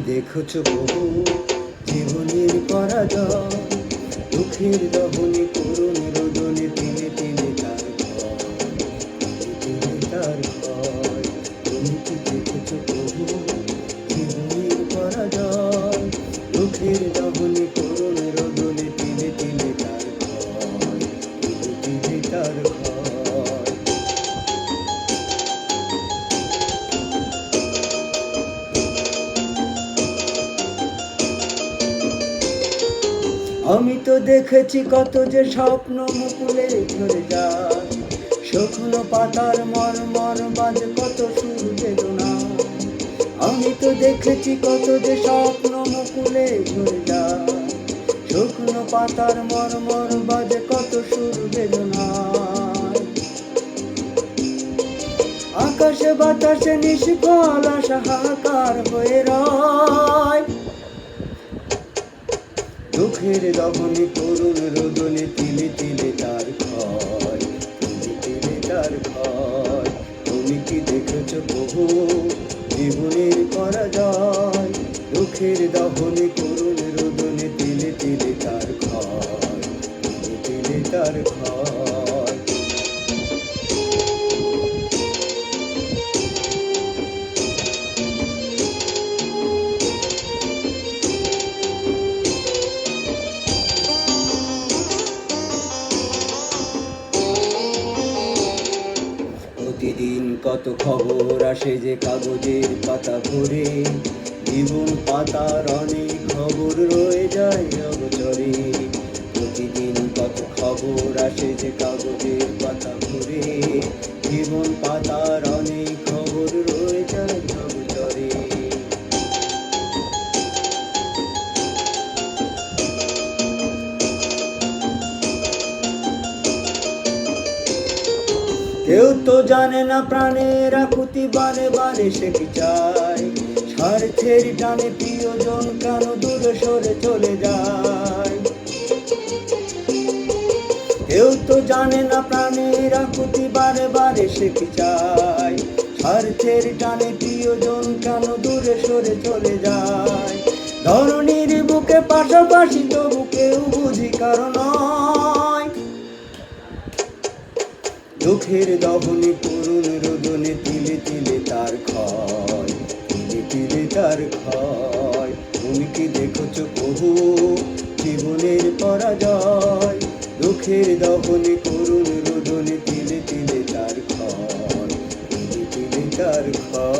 দেখছো বহু জীবনের পরাজয়, দুঃখের দহনে করুণ রোদনে তিলে তিলে তার ভয়, তিলে তার ভয়। তুমি কি দেখছো বহু জীবনের পরাজয়, দুঃখের দহনে করুণ রোদনে তিলে তিলে তার ভয়, তিলে তিলে তার ভয়। আমি তো দেখেছি কত যে স্বপ্ন মুকুলে ঝরে যায়, শুকনো পাতার মরমর বাজে কত সুর বেদনা। আমি তো দেখেছি কত যে স্বপ্ন মুকুলে ঝরে যায়, শুকনো পাতার মরমর বাজে কত সুর বেদনা। আকাশে বাতাসে নিষ্ফল আশা হাহাকার হয়ে রয়, দুঃখের দহনে করুণ রোদনে তিলে তিলে তার ক্ষয়, তিলে তিলে তার ক্ষয়। তুমি কি দেখেছো বহু জীবনের পরাজয়, দুঃখের দহনে করুণ রোদনে তিলে তিলে তার ক্ষয়, তিলে তিলে তার ক্ষয়। প্রতিদিন কত খবর আসে যে কাগজের পাতা ভরে, জীবন পাতার অনেক খবর রয়ে যায় অগোচরে। প্রতিদিন কত খবর আসে যে কাগজের পাতা ভরে, জীবন পাতার অনেক খবর রয়ে যায় অগোচরে। কেউ তো জানে না প্রাণের আকুতি বারে বারে সে কি চায়, স্বার্থের টানে প্রিয়জন কেন দূরে সরে চলে যায়। কেউ তো জানে না প্রাণের আকুতি বারে বারে সে কি চায়, স্বার্থের টানে প্রিয়জন কেন দূরে সরে চলে যায়। ধরণীর বুকে পাশাপাশি তবু কেউ বুঝি কারণ নয়, দুঃখের দহনে করুণ রোদনে তিলে তিলে তার ক্ষয়, তিলে তিলে তার ক্ষয়। তুমি কি দেখছো বহু জীবনের পরাজয়, দুঃখের দহনে করুণ রোদনে তিলে তিলে তার ক্ষয়, তিলে তিলে তার ক্ষয়।